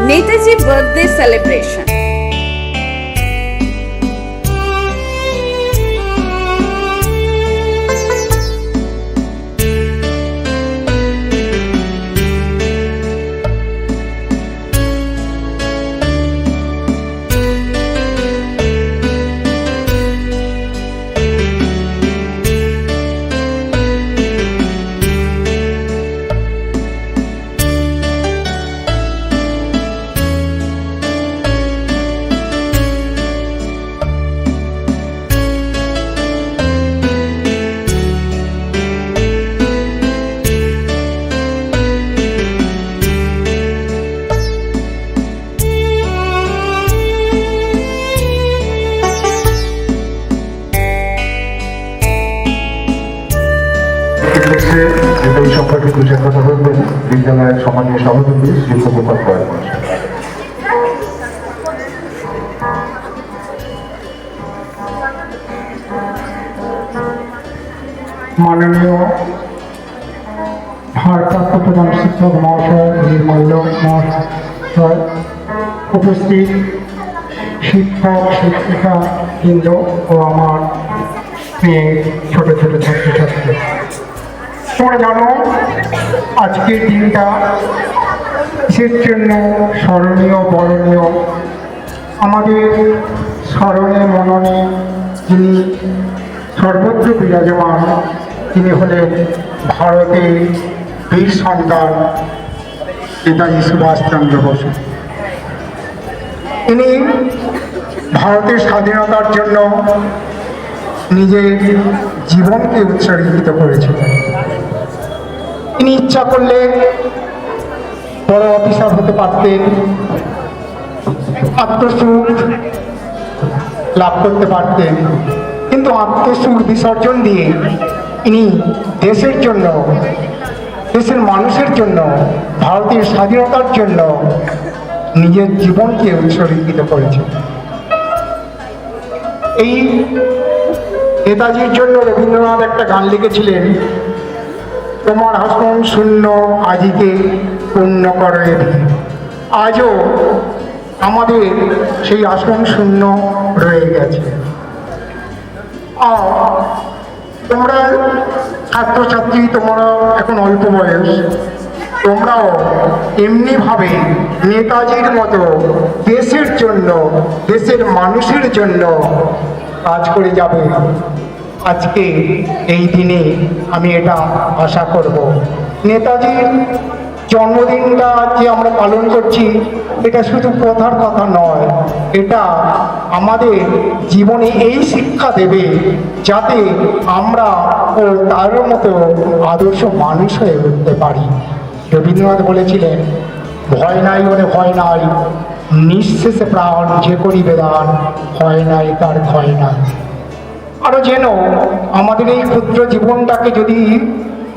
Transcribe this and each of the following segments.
Netaji birthday celebration. Netaji সম্পর্কে দু চার কথা বলবেন বিদ্যালয়ের সম্মানীয় সভাপতি শ্রী গোপাল বর্মা। মাননীয় ভারপ্রাপ্ত প্রধান শিক্ষক মহাশয় নির্মাল্য মহাশয়, উপস্থিত শিক্ষক শিক্ষিকা বৃন্দ ও আমার মেয়ে ছোট ছোট ছাত্রছাত্রী, তোমরা জানো আজকের দিনটা কিসের জন্য স্মরণীয় বরণীয়। আমাদের স্মরণে মননে যিনি সর্বত্র বিরাজমান, তিনি হলেন ভারতের বীর সন্তান নেতাজি সুভাষচন্দ্র বসু। তিনি ভারতের স্বাধীনতার জন্য নিজের জীবনকে উৎসর্গিত করেছিলেন। তিনি ইচ্ছা করলে বড় অফিসার হতে পারতেন, আত্মসুখ লাভ করতে পারতেন, কিন্তু আত্মসুখ বিসর্জন দিয়ে তিনি দেশের জন্য, দেশের মানুষের জন্য, ভারতের স্বাধীনতার জন্য নিজের জীবনকে উৎসর্গিত করেছেন। এই নেতাজির জন্য রবীন্দ্রনাথ একটা গান লিখেছিলেন, তোমার আসন শূন্য আজিকে পূর্ণ করে। আজও আমাদের সেই আসন শূন্য রয়ে গেছে। তোমরা ছাত্রছাত্রী, তোমরা এখন অল্প বয়স, তোমরাও এমনিভাবে নেতাজির মতো দেশের জন্য, দেশের মানুষের জন্য কাজ করে যাবে। আজকে এই দিনে আমি এটা আশা করব। নেতাজির জন্মদিনটা যে আমরা পালন করছি, এটা শুধু কথার কথা নয়, এটা আমাদের জীবনে এই শিক্ষা দেবে যাতে আমরা ও তার মতো আদর্শ মানুষ হয়ে উঠতে পারি। রবীন্দ্রনাথ বলেছিলেন, ভয় নাই ওরে ভয় নাই, নিঃশেষে প্রাণ যে করিবে দান, ভয় নাই তার ভয় নাই। আরো যেন আমাদের এই ক্ষুদ্র জীবনটাকে যদি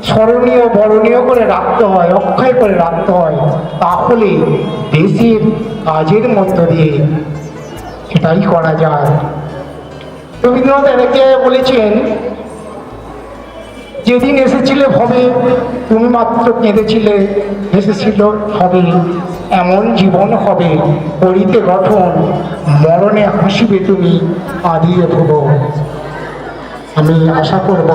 স্মরণীয় বরণীয় করে রাখতে হয়, অক্ষয় করে রাখতে হয়, তাহলে দেশের কাজের মধ্য দিয়ে সেটাই করা যায়। রবীন্দ্রনাথ এক জায়গায় বলেছেন, যেদিন এসেছিলে ভবে তুমি মাত্র কেঁদেছিলে, হেসেছিল হবে, এমন জীবন হবে করিতে গঠন, মরণে হাসিবে তুমি কাঁদিয়ে ভুব। আমি আশা করব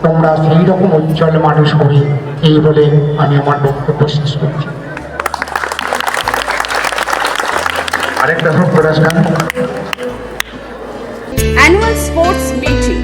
তোমরা সেই রকম উজ্জ্বল মানুষ হবে। এই বলে আমি আমার বক্তব্য শেষ করছি। আরেকটা হোক পুরস্কার। Annual sports meeting.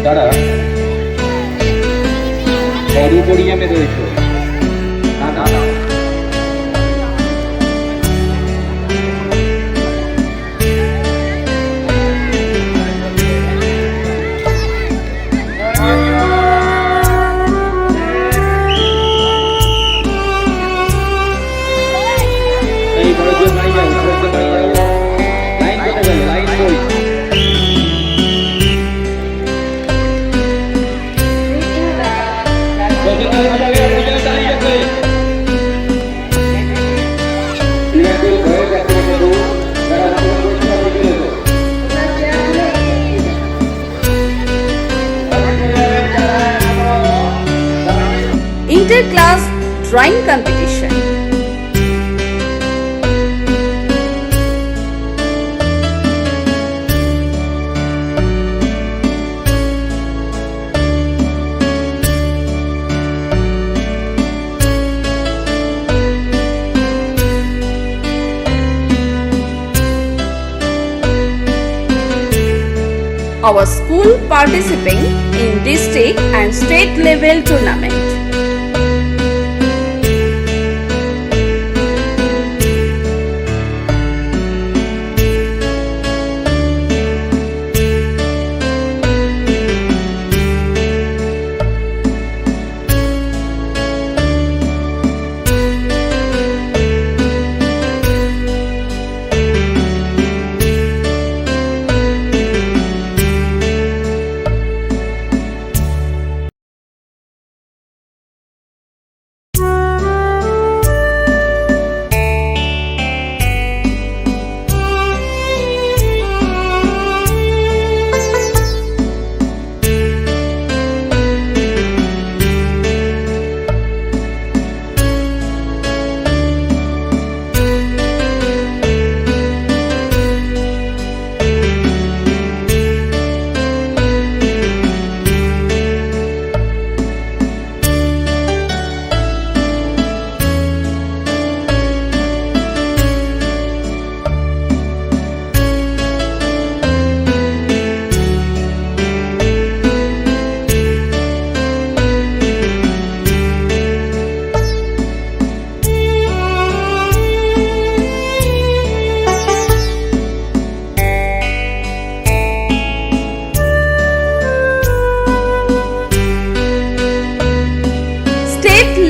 দ্বারা সর্বোপরিয়ামে রয়েছে। না না না এই বড় লাইন যাও, লাইন কোথায় গেল? লাইন কই? Inter-class drawing competition. Our school participating in district and state level tournament.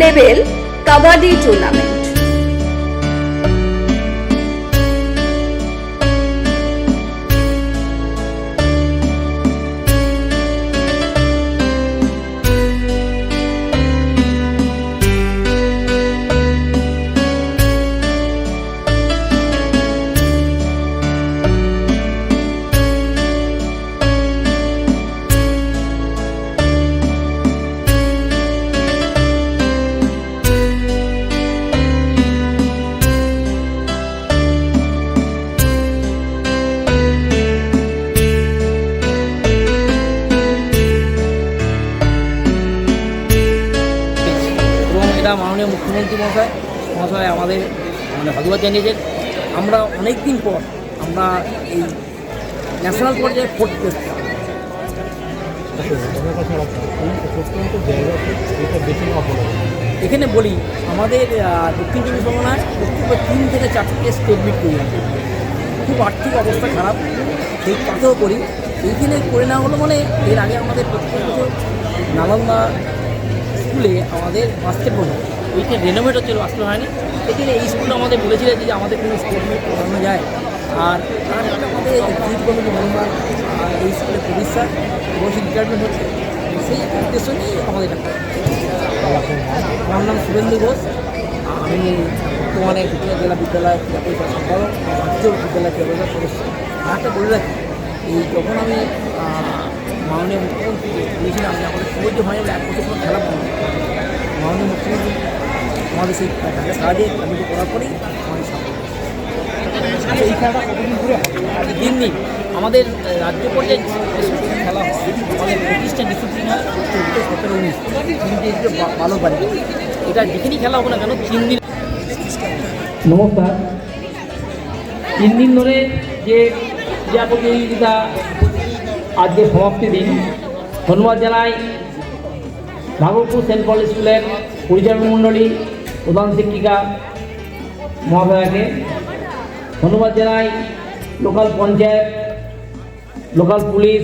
Level Kabaddi tournament. মাননীয় মুখ্যমন্ত্রী মহাশয় আমাদের ধন্যবাদ জানিয়েছেন। আমরা অনেক দিন পর আমরা এই ন্যাশনাল পর্যায়ে ফোর্থ প্লেস। এখানে বলি আমাদের দক্ষিণ চব্বিশ পরগনায় 3 থেকে 4টে স্টেট মিট করি। খুব আর্থিক অবস্থা খারাপ, সেই কাজও করি। এইখানে করে নেওয়া হলো মানে এর আগে আমাদের প্রত্যেক বছর নালন্দা স্কুলে আমাদের বাস্কেটবল ওইখানে রেনোভেট হচ্ছিল, আসলে হয়নি। এখানে এই স্কুলে আমাদের বলেছিলেন যে আমাদের কোনো স্পোর্ট মিট করানো যায়। আর তার একটা আমাদের ক্রিকেট কমিটি মেম্বার এই স্কুলে প্রদীপ স্যার এবং সেই রিটায়ারমেন্ট হচ্ছে, সেই একটা উদ্দেশ্য নিয়েই আমাদের এটা। আমার নাম শুভেন্দু ঘোষ, আমি বর্তমানে জেলা বিদ্যালয় ক্রীড়া পরিষদ সম্পাদক, রাজ্য বিদ্যালয় ক্রীড়া পরিষদ সদস্য। আর একটা বলে রাখি, এই যখন আমি মাননীয় মুখ্যমন্ত্রী বলেছিলাম যে আমাদের পুজো হয়ে গেলে 1 বছর কোনো খেলা বন্ধ, মাননীয় মুখ্যমন্ত্রী আমাদের সেই টাকা সারা দিয়ে কমিটি করার পরেই আমাদের সাফল্য। আচ্ছা, এই খেলাটা কতদিন ধরে হবে? 3 দিন। আমাদের রাজ্য পর্যায়ে খেলা হয়, আমাদের 25টা ডিসিপ্লিন হয়, 14, 17, 19 তিনটে ভালো পারি। এটা যেখানেই খেলা হবে না কেন 3 দিন। নমস্কার। 3 দিন ধরে যে ক্রীড়া প্রতিযোগিতা আজকে সমাপ্তি দিন, ধন্যবাদ জানাই ভাগলপুর সেন্ট পল স্কুলের পরিচালক মণ্ডলী, প্রধান শিক্ষিকা মহাশয়াকে। ধন্যবাদ জানাই লোকাল পঞ্চায়েত, লোকাল পুলিশ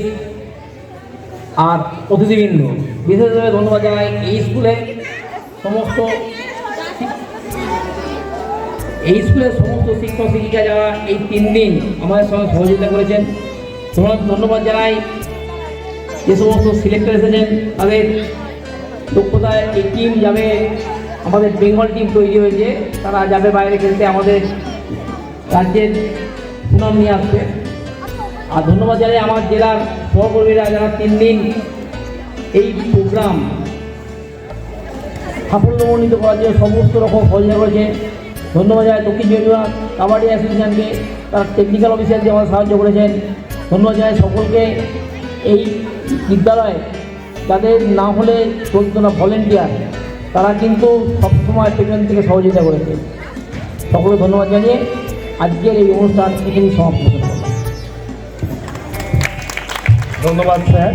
আর অতিথিবৃন্দ। বিশেষভাবে ধন্যবাদ জানাই এই স্কুলের সমস্ত শিক্ষক শিক্ষিকা যারা এই 3 দিন আমাদের সঙ্গে সহযোগিতা করেছেন। ধন্যবাদ জানাই যে সমস্ত সিলেক্টর এসেছেন, তাদের দক্ষতায় এই টিম যাবে, আমাদের বেঙ্গল টিম তৈরি হয়েছে, তারা যাবে বাইরে খেলতে, আমাদের রাজ্যের সুনাম নিয়ে আসবে। আর ধন্যবাদ জানাই আমার জেলার সহকর্মীরা যারা 3 দিন এই প্রোগ্রাম সাফল্যমণ্ডিত করার জন্য সমস্ত রকম সহযোগিতা করেছে। ধন্যবাদ জানাই দক্ষিণ চব্বিশ কাবাডি অ্যাসোসিয়েশনকে, তার টেকনিক্যাল অফিসার যে আমার সাহায্য করেছেন। ধন্যবাদ জানাই সকলকে। এই বিদ্যালয়ে যাদের না হলে চলতো না ভলেন্টিয়ার, তারা কিন্তু সবসময় পেছন থেকে সহযোগিতা করেছে। সকলকে ধন্যবাদ জানিয়ে আজকের এই অনুষ্ঠান এখানেই সমাপ্ত করলাম। ধন্যবাদ sir.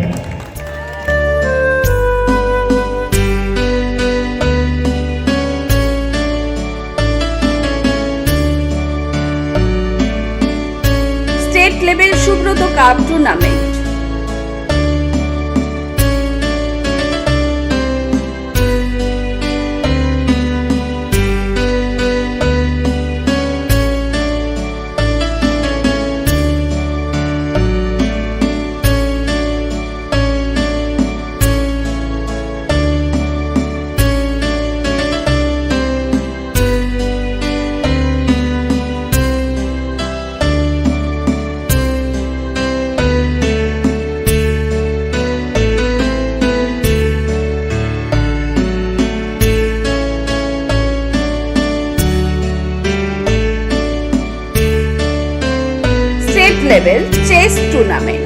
State level Subrata cup tournament. State level chess tournament.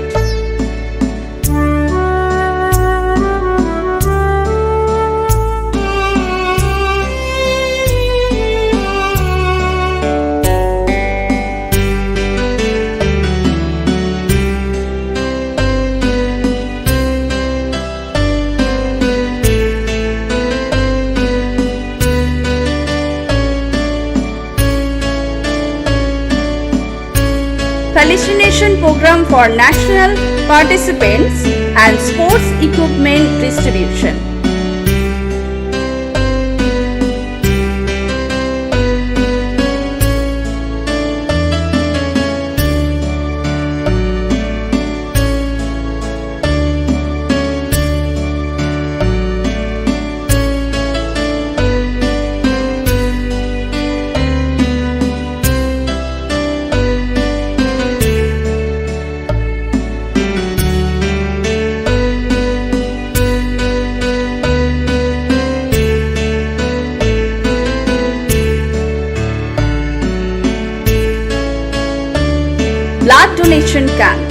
Felicitation program for national participants and sports equipment distribution. Blood donation camp.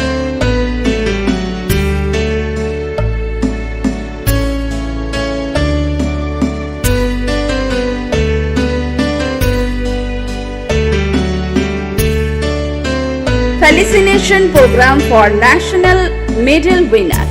Felicitation program for national medal winner.